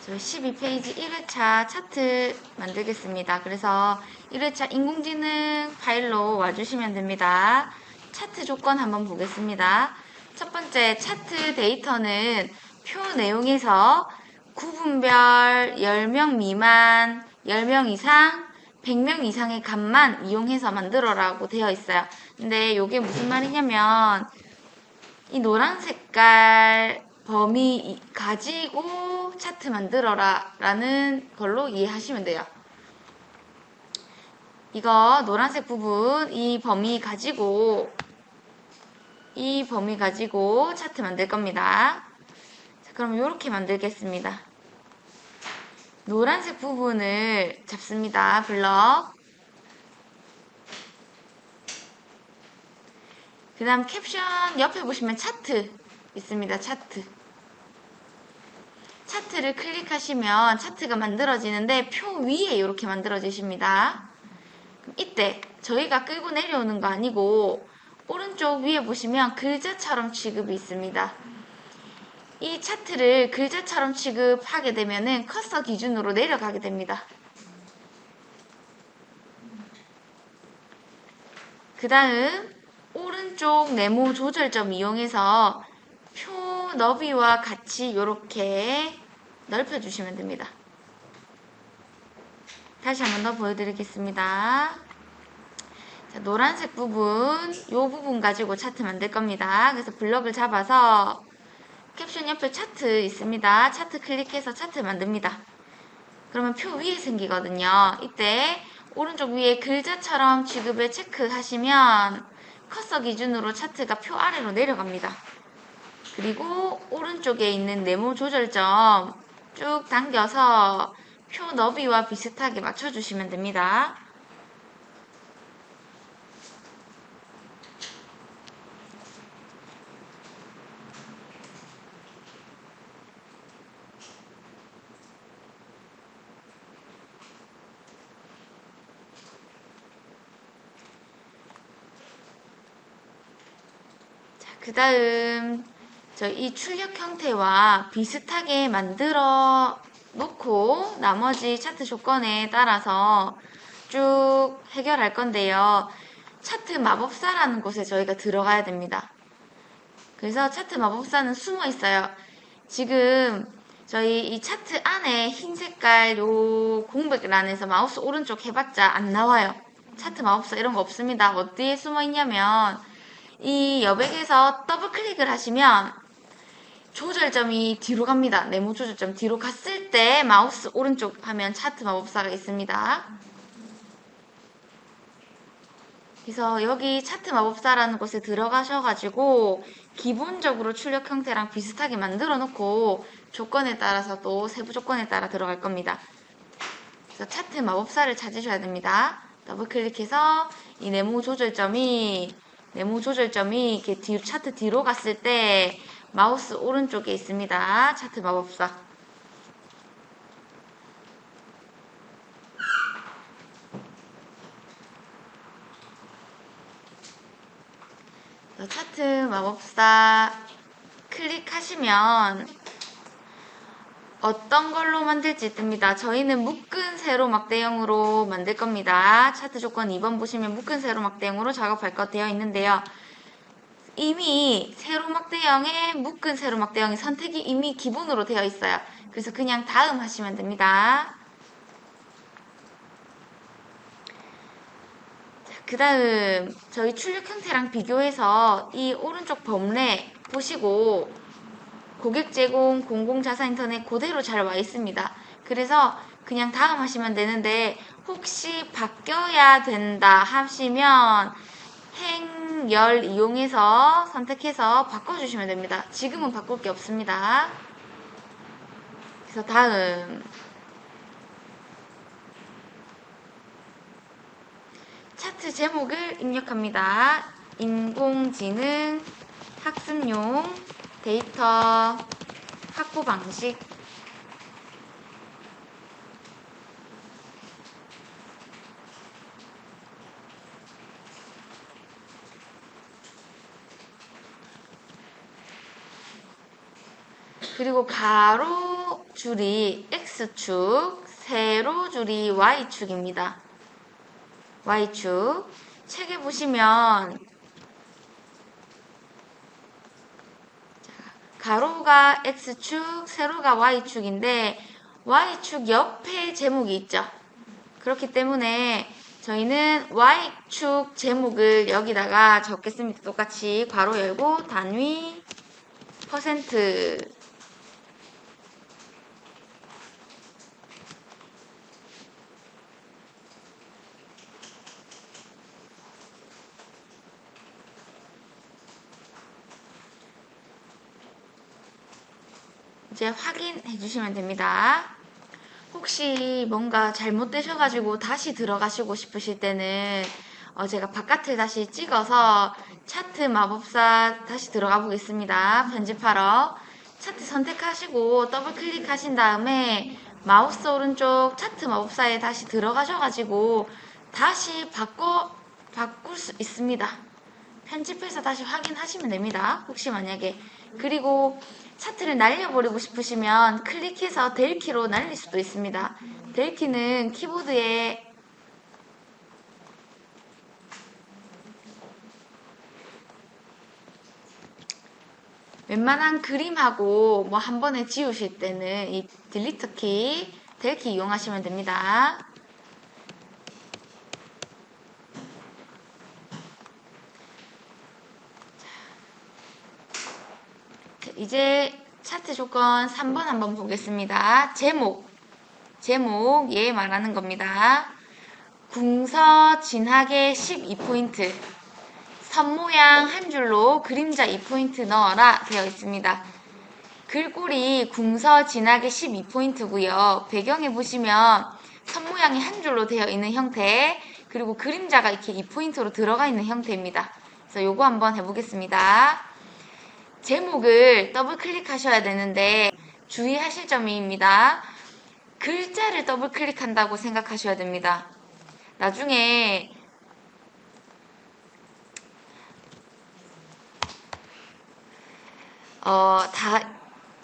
저희 12페이지 1회차 차트 만들겠습니다. 그래서 1회차 인공지능 파일로 와주시면 됩니다. 차트 조건 한번 보겠습니다. 첫 번째 차트 데이터는 표 내용에서 구분별 10명 미만, 10명 이상, 100명 이상의 값만 이용해서 만들어라고 되어 있어요. 근데 이게 무슨 말이냐면 이 노란 색깔 범위 가지고 차트 만들어라 라는 걸로 이해하시면 돼요. 이거 노란색 부분 이 범위 가지고 차트 만들 겁니다. 자, 그럼 이렇게 만들겠습니다. 노란색 부분을 잡습니다. 블럭. 그 다음 캡션 옆에 보시면 차트 있습니다. 차트를 클릭하시면 차트가 만들어지는데 표 위에 이렇게 만들어지십니다. 이때 저희가 끌고 내려오는 거 아니고 오른쪽 위에 보시면 글자처럼 취급이 있습니다. 이 차트를 글자처럼 취급하게 되면은 커서 기준으로 내려가게 됩니다. 그 다음 오른쪽 네모 조절점 이용해서 표 너비와 같이 이렇게 넓혀주시면 됩니다. 다시 한 번 더 보여드리겠습니다. 자, 노란색 부분, 이 부분 가지고 차트 만들 겁니다. 그래서 블럭을 잡아서 캡션 옆에 차트 있습니다. 차트 클릭해서 차트 만듭니다. 그러면 표 위에 생기거든요. 이때 오른쪽 위에 글자처럼 취급을 체크하시면 커서 기준으로 차트가 표 아래로 내려갑니다. 그리고 오른쪽에 있는 네모 조절점 쭉 당겨서 표 너비와 비슷하게 맞춰주시면 됩니다. 그 다음 이 출력 형태와 비슷하게 만들어 놓고 나머지 차트 조건에 따라서 쭉 해결할 건데요. 차트 마법사라는 곳에 저희가 들어가야 됩니다. 그래서 차트 마법사는 숨어 있어요. 지금 저희 이 차트 안에 흰 색깔 요 공백란에서 마우스 오른쪽 해봤자 안 나와요. 차트 마법사 이런 거 없습니다. 어디에 숨어 있냐면 이 여백에서 더블 클릭을 하시면 조절점이 뒤로 갑니다. 네모 조절점 뒤로 갔을 때 마우스 오른쪽 하면 차트 마법사가 있습니다. 그래서 여기 차트 마법사라는 곳에 들어가셔가지고 기본적으로 출력 형태랑 비슷하게 만들어 놓고 조건에 따라서 또 세부 조건에 따라 들어갈 겁니다. 그래서 차트 마법사를 찾으셔야 됩니다. 더블 클릭해서 이 네모 조절점이 이렇게 차트 뒤로 갔을 때 마우스 오른쪽에 있습니다. 차트 마법사. 차트 마법사 클릭하시면 어떤 걸로 만들지 뜹니다. 저희는 묶은 세로 막대형으로 만들 겁니다. 차트 조건 2번 보시면 묶은 세로 막대형으로 작업할 것 되어 있는데요. 이미 세로 막대형에 묶은 세로 막대형의 선택이 이미 기본으로 되어 있어요. 그래서 그냥 다음 하시면 됩니다. 그 다음 저희 출력 형태랑 비교해서 이 오른쪽 범례 보시고 고객 제공 공공자산 인터넷 그대로 잘 와 있습니다. 그래서 그냥 다음 하시면 되는데 혹시 바뀌어야 된다 하시면 행열 이용해서 선택해서 바꿔주시면 됩니다. 지금은 바꿀 게 없습니다. 그래서 다음 차트 제목을 입력합니다. 인공지능 학습용 데이터 확보 방식. 그리고 가로 줄이 X축, 세로 줄이 Y축입니다. Y축. 책에 보시면 가로가 X축, 세로가 Y축인데 Y축 옆에 제목이 있죠. 그렇기 때문에 저희는 Y축 제목을 여기다가 적겠습니다. 똑같이 괄호 열고 단위 퍼센트. 이제 확인해 주시면 됩니다. 혹시 뭔가 잘못되셔가지고 다시 들어가시고 싶으실 때는 제가 바깥을 다시 찍어서 차트 마법사 다시 들어가 보겠습니다. 편집하러 차트 선택하시고 더블 클릭하신 다음에 마우스 오른쪽 차트 마법사에 다시 들어가셔가지고 다시 바꿀 수 있습니다. 편집해서 다시 확인하시면 됩니다. 혹시 만약에. 그리고 차트를 날려버리고 싶으시면 클릭해서 델키로 날릴 수도 있습니다. 델키는 키보드에 웬만한 그림하고 뭐 한 번에 지우실 때는 이 딜리트 키, 델키 이용하시면 됩니다. 이제 차트 조건 3번 한번 보겠습니다. 제목 얘 말하는 겁니다. 궁서 진하게 12포인트, 선 모양 한 줄로 그림자 2포인트 넣어라 되어 있습니다. 글꼴이 궁서 진하게 12포인트고요. 배경에 보시면 선 모양이 한 줄로 되어 있는 형태, 그리고 그림자가 이렇게 2포인트로 들어가 있는 형태입니다. 그래서 요거 한번 해보겠습니다. 제목을 더블 클릭하셔야 되는데 주의하실 점입니다. 글자를 더블 클릭한다고 생각하셔야 됩니다. 나중에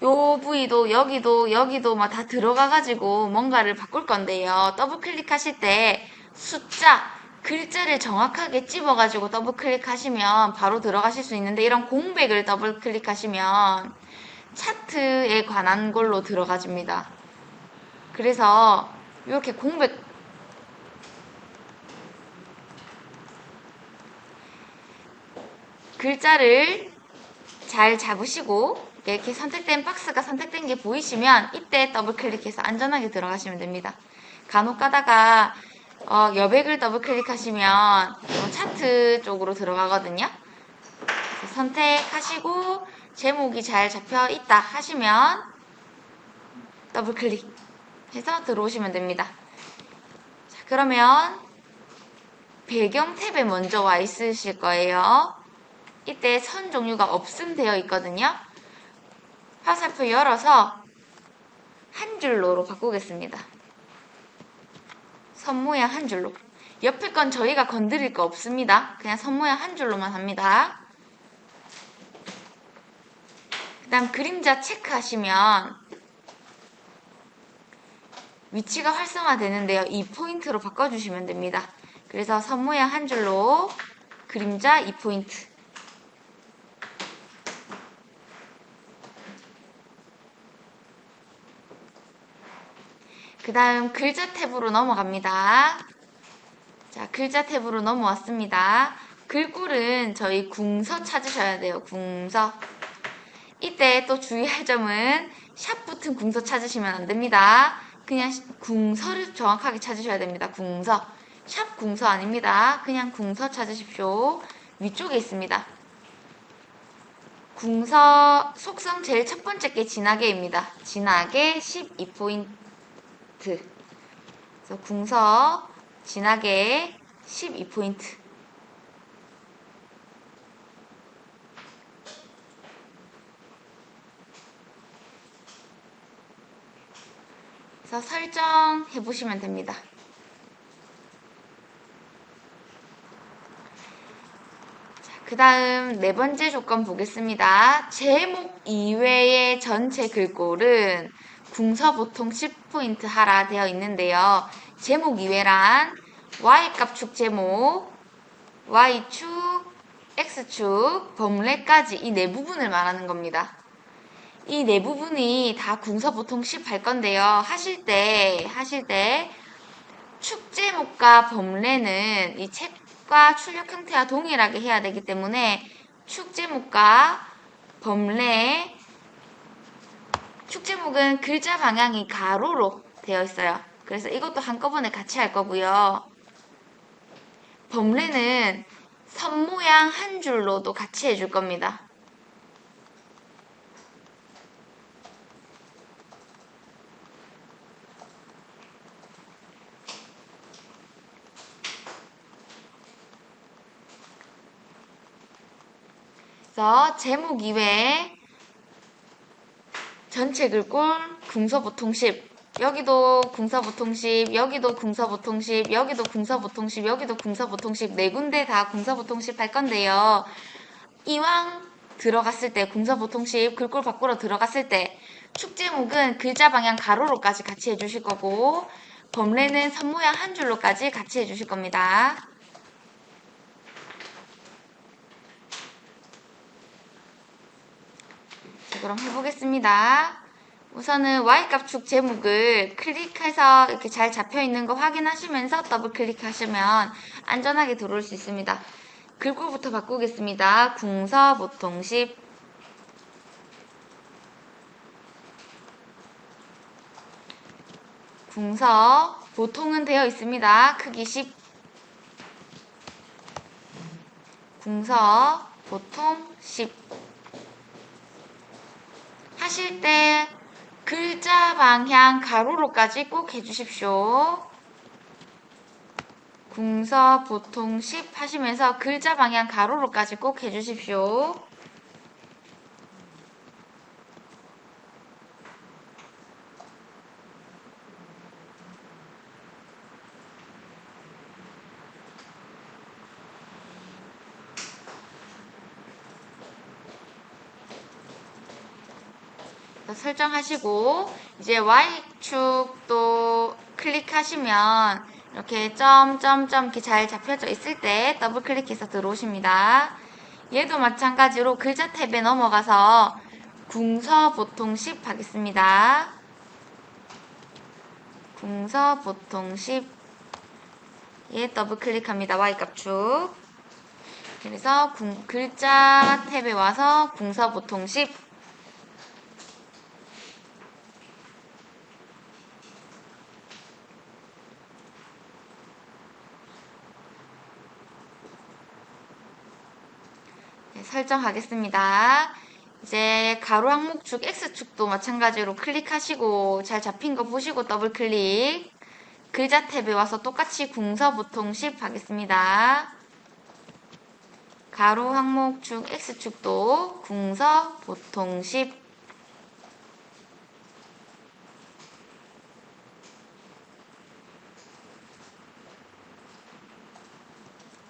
요 부위도 여기도 막 다 들어가가지고 뭔가를 바꿀 건데요. 더블 클릭하실 때 숫자, 글자를 정확하게 찝어가지고 더블 클릭하시면 바로 들어가실 수 있는데 이런 공백을 더블 클릭하시면 차트에 관한 걸로 들어가줍니다. 그래서 이렇게 글자를 잘 잡으시고 이렇게 선택된 박스가 선택된 게 보이시면 이때 더블 클릭해서 안전하게 들어가시면 됩니다. 간혹 가다가 여백을 더블 클릭하시면 차트 쪽으로 들어가거든요. 선택하시고 제목이 잘 잡혀 있다 하시면 더블 클릭해서 들어오시면 됩니다. 자, 그러면 배경 탭에 먼저 와 있으실 거예요. 이때 선 종류가 없음 되어 있거든요. 화살표 열어서 한 줄로로 바꾸겠습니다. 선 모양 한 줄로. 옆에 건 저희가 건드릴 거 없습니다. 그냥 선 모양 한 줄로만 합니다. 그 다음 그림자 체크하시면 위치가 활성화되는데요. 이 포인트로 바꿔주시면 됩니다. 그래서 선 모양 한 줄로 그림자 2포인트. 그 다음 글자 탭으로 넘어갑니다. 자, 글자 탭으로 넘어왔습니다. 글꼴은 저희 궁서 찾으셔야 돼요. 궁서. 이때 또 주의할 점은 샵 붙은 궁서 찾으시면 안 됩니다. 그냥 궁서를 정확하게 찾으셔야 됩니다. 궁서. 샵 궁서 아닙니다. 그냥 궁서 찾으십시오. 위쪽에 있습니다. 궁서 속성 제일 첫 번째 게 진하게입니다. 진하게 12포인트. 그래서 궁서 진하게 12포인트. 그래서 설정해 보시면 됩니다. 그 다음 네 번째 조건 보겠습니다. 제목 이외의 전체 글꼴은 궁서보통 10포인트 하라 되어 있는데요. 제목 이외란 Y값 축 제목, Y축, X축, 범례까지 이 네 부분을 말하는 겁니다. 이 네 부분이 다 궁서보통 10 할 건데요. 하실 때 축 제목과 범례는 이 책과 출력 형태와 동일하게 해야 되기 때문에 축 제목과 범례, 축 제목은 글자 방향이 가로로 되어 있어요. 그래서 이것도 한꺼번에 같이 할 거고요. 범례는 선 모양 한 줄로도 같이 해줄 겁니다. 그래서 제목 이외에 전체 글꼴 궁서보통 10, 여기도 궁서보통 10, 여기도 궁서보통 10, 여기도 궁서보통 10, 여기도 궁서보통 10, 네 군데 다 궁서보통 10 할 건데요. 이왕 들어갔을 때 궁서보통 10 글꼴 밖으로 들어갔을 때 축 제목은 글자 방향 가로로까지 같이 해주실 거고 범례는 선 모양 한 줄로까지 같이 해주실 겁니다. 자, 그럼 해보겠습니다. 우선은 Y값 축 제목을 클릭해서 이렇게 잘 잡혀 있는 거 확인하시면서 더블 클릭하시면 안전하게 들어올 수 있습니다. 글꼴부터 바꾸겠습니다. 궁서보통 10, 궁서 보통은 되어 있습니다. 크기 10, 궁서 보통 10. 하실 때 글자 방향 가로로까지 꼭 해주십시오. 궁서 보통 10 하시면서 글자 방향 가로로까지 꼭 해주십시오. 설정하시고 이제 Y축도 클릭하시면 이렇게 점점점 이렇게 잘 잡혀져 있을 때 더블 클릭해서 들어오십니다. 얘도 마찬가지로 글자 탭에 넘어가서 궁서 보통 10 하겠습니다. 궁서 보통 10 예, 더블 클릭합니다. Y값축. 그래서 글자 탭에 와서 궁서 보통 10 설정하겠습니다. 이제 가로 항목축 X축도 마찬가지로 클릭하시고 잘 잡힌 거 보시고 더블 클릭. 글자 탭에 와서 똑같이 궁서 보통 10 하겠습니다. 가로 항목축 X축도 궁서 보통 10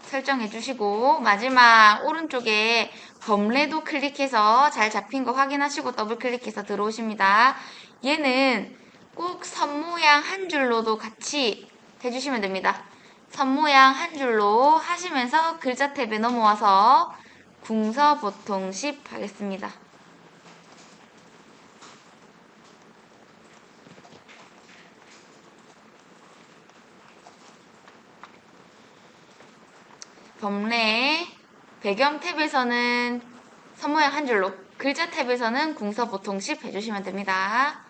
설정해 주시고 마지막 오른쪽에 범례도 클릭해서 잘 잡힌 거 확인하시고 더블 클릭해서 들어오십니다. 얘는 꼭 선 모양 한 줄로도 같이 해주시면 됩니다. 선 모양 한 줄로 하시면서 글자 탭에 넘어와서 궁서 보통 10 하겠습니다. 범례 배경 탭에서는 선 모양 한 줄로, 글자 탭에서는 궁서 보통 10 해주시면 됩니다.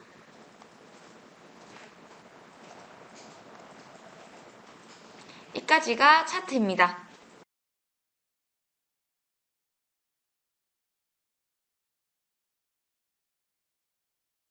여기까지가 차트입니다.